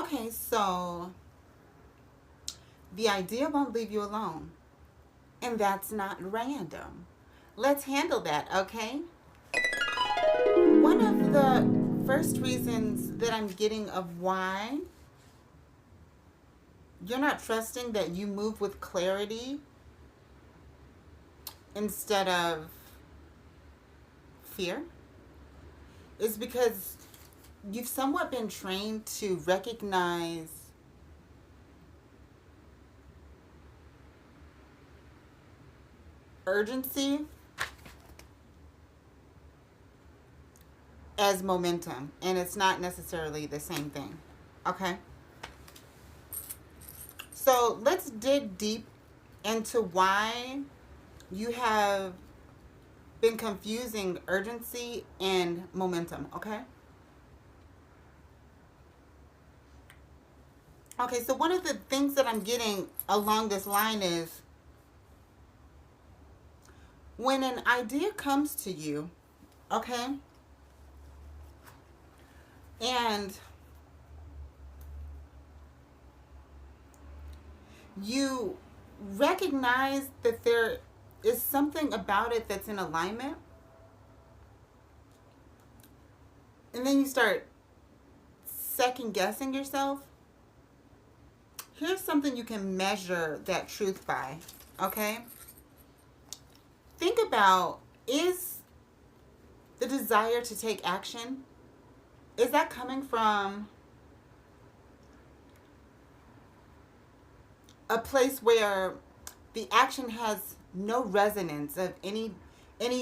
Okay, so the idea won't leave you alone, and that's not random. Let's handle that, okay? One of the first reasons that I'm getting of why you're not trusting that you move with clarity instead of fear is because you've somewhat been trained to recognize urgency as momentum, and it's not necessarily the same thing. Okay? So let's dig deep into why you have been confusing urgency and momentum. Okay? Okay, so one of the things that I'm getting along this line is when an idea comes to you, okay, and you recognize that there is something about it that's in alignment, and then you start second guessing yourself, here's something you can measure that truth by, okay? Think about, is the desire to take action, is that coming from a place where the action has no resonance of any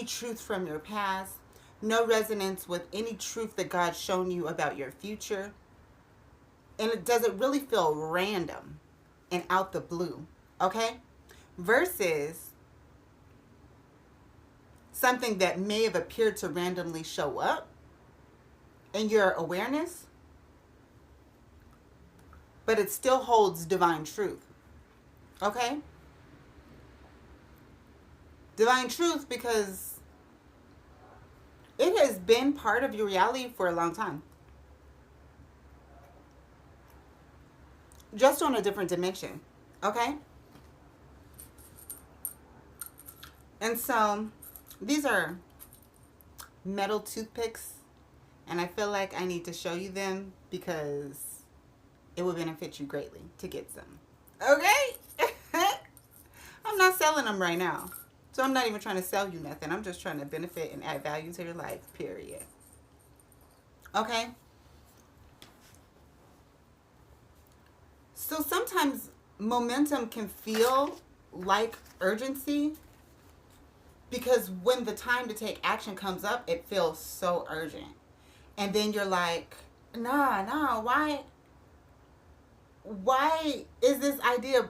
truth from your past, no resonance with any truth that God's shown you about your future, and does it really feel random and out the blue, okay? Versus something that may have appeared to randomly show up in your awareness, but it still holds divine truth, okay? Divine truth because it has been part of your reality for a long time, just on a different dimension, okay? And so these are metal toothpicks, and I feel like I need to show you them because it would benefit you greatly to get some. Okay? I'm not selling them right now. So I'm not even trying to sell you nothing. I'm just trying to benefit and add value to your life, period. Okay? So sometimes momentum can feel like urgency because when the time to take action comes up, it feels so urgent. And then you're like, nah, why is this idea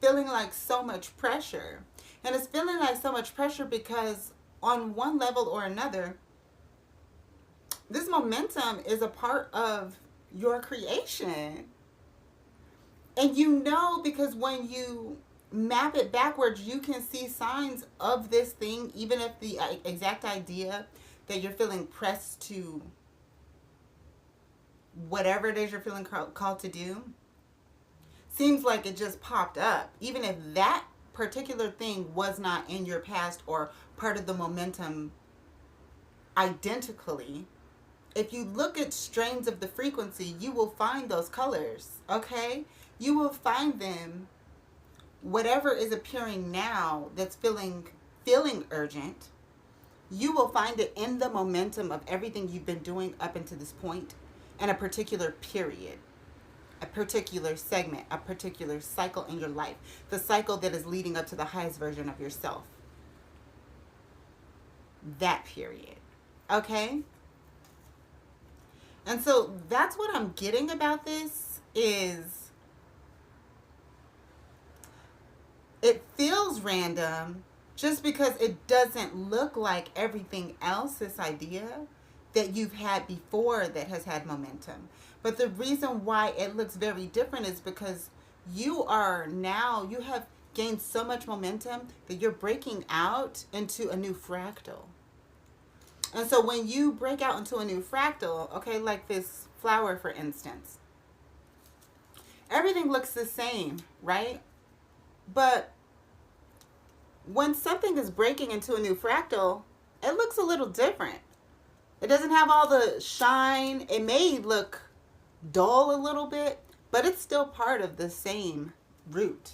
feeling like so much pressure? And it's feeling like so much pressure because on one level or another, this momentum is a part of your creation. And you know, because when you map it backwards, you can see signs of this thing, even if the exact idea that you're feeling pressed to, whatever it is you're feeling called to do, seems like it just popped up. Even if that particular thing was not in your past or part of the momentum identically, if you look at strains of the frequency, you will find those colors, okay? You will find them, whatever is appearing now that's feeling urgent, you will find it in the momentum of everything you've been doing up until this point in a particular period, a particular segment, a particular cycle in your life, the cycle that is leading up to the highest version of yourself. That period. Okay? And so that's what I'm getting about this is it feels random just because it doesn't look like everything else, this idea that you've had before that has had momentum. But the reason why it looks very different is because you have gained so much momentum that you're breaking out into a new fractal. And so when you break out into a new fractal, okay, like this flower, for instance, everything looks the same, right? But when something is breaking into a new fractal, it looks a little different. It doesn't have all the shine. It may look dull a little bit, but it's still part of the same root.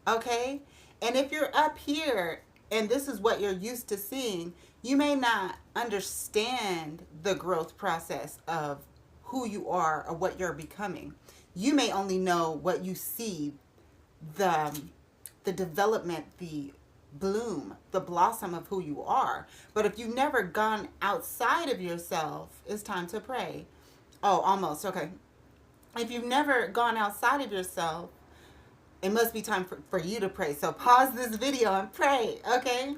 Okay? And if you're up here and this is what you're used to seeing, you may not understand the growth process of who you are or what you're becoming. You may only know what you see, the development, the bloom, the blossom of who you are. But if you've never gone outside of yourself, it's time to pray. Oh, almost. Okay. If you've never gone outside of yourself, it must be time for you to pray. So pause this video and pray, okay?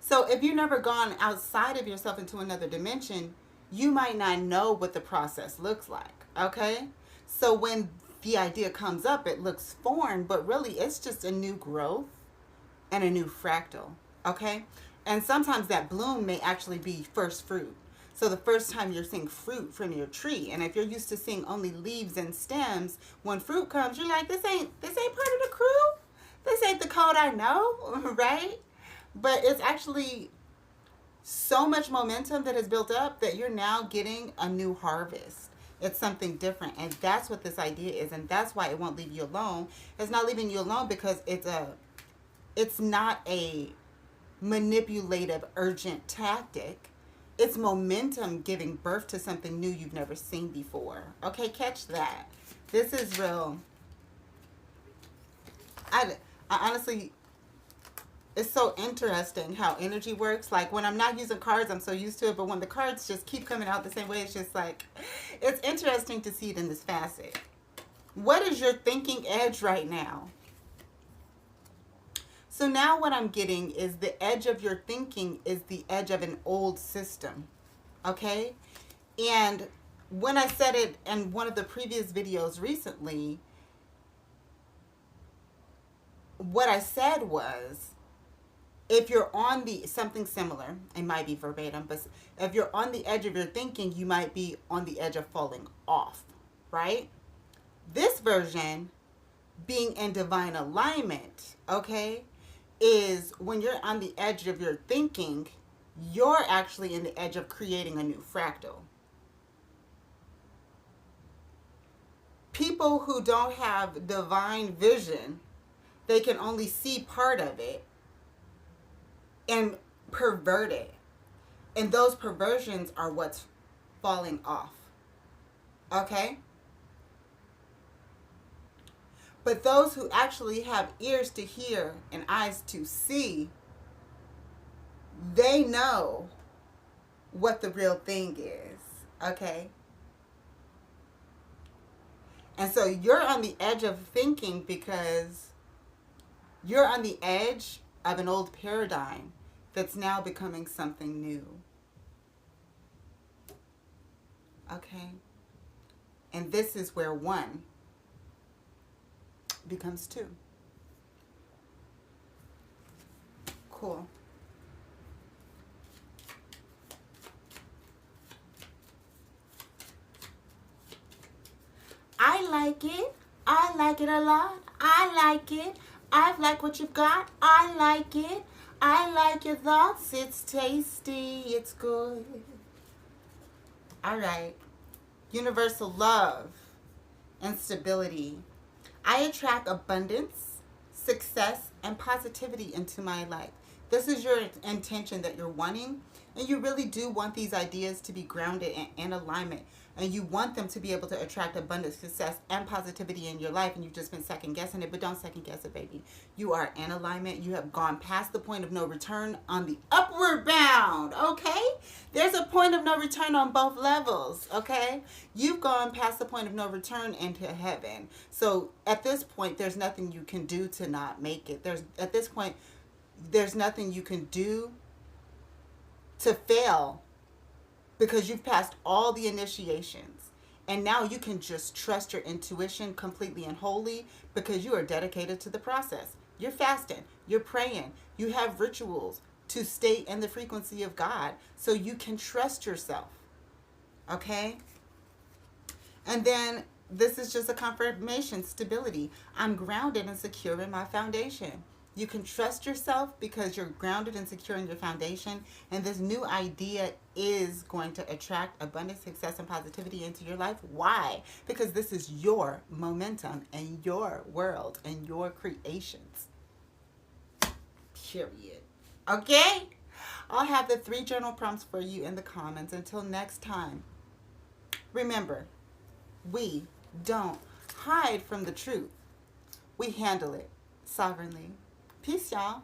So if you've never gone outside of yourself into another dimension, you might not know what the process looks like, okay? So when the idea comes up, it looks foreign, but really it's just a new growth and a new fractal, okay? And sometimes that bloom may actually be first fruit. So the first time you're seeing fruit from your tree, and if you're used to seeing only leaves and stems, when fruit comes, you're like, this ain't part of the crew. This ain't the code I know, right? But it's actually so much momentum that has built up that you're now getting a new harvest. It's something different, and that's what this idea is, and that's why it won't leave you alone. It's not leaving you alone because it's not a manipulative, urgent tactic. It's momentum giving birth to something new you've never seen before. Okay, catch that. This is real. I honestly, it's so interesting how energy works. Like when I'm not using cards, I'm so used to it. But when the cards just keep coming out the same way, it's just like, it's interesting to see it in this facet. What is your thinking edge right now? So now what I'm getting is the edge of your thinking is the edge of an old system, okay? And when I said it in one of the previous videos recently, what I said was, if you're on something similar, it might be verbatim, but if you're on the edge of your thinking, you might be on the edge of falling off, right? This version, being in divine alignment, okay, is when you're on the edge of your thinking, you're actually in the edge of creating a new fractal. People who don't have divine vision, they can only see part of it and pervert it. And those perversions are what's falling off. Okay? But those who actually have ears to hear and eyes to see, they know what the real thing is, okay? And so you're on the edge of thinking because you're on the edge of an old paradigm that's now becoming something new, okay? And this is where one becomes two. Cool. I like it. I like it a lot. I like it. I like what you've got. I like it. I like your thoughts. It's tasty. It's good. All right. Universal love and stability. I attract abundance, success, and positivity into my life. This is your intention that you're wanting, and you really do want these ideas to be grounded and in alignment, and you want them to be able to attract abundance, success, and positivity in your life, and you've just been second guessing it, but don't second guess it, baby. You are in alignment. You have gone past the point of no return on the upward bound, okay? There's a point of no return on both levels, okay? You've gone past the point of no return into heaven. So at this point, there's nothing you can do to not make it. At this point, there's nothing you can do to fail because you've passed all the initiations. And now you can just trust your intuition completely and wholly because you are dedicated to the process. You're fasting. You're praying. You have rituals to stay in the frequency of God so you can trust yourself. Okay? And then This is just a confirmation, stability. I'm grounded and secure in my foundation. You can trust yourself because you're grounded and secure in your foundation. And this new idea is going to attract abundance, success, and positivity into your life. Why? Because this is your momentum and your world and your creations. Period. Okay? I'll have the 3 journal prompts for you in the comments. Until next time, remember, we don't hide from the truth. We handle it sovereignly. Peace, y'all.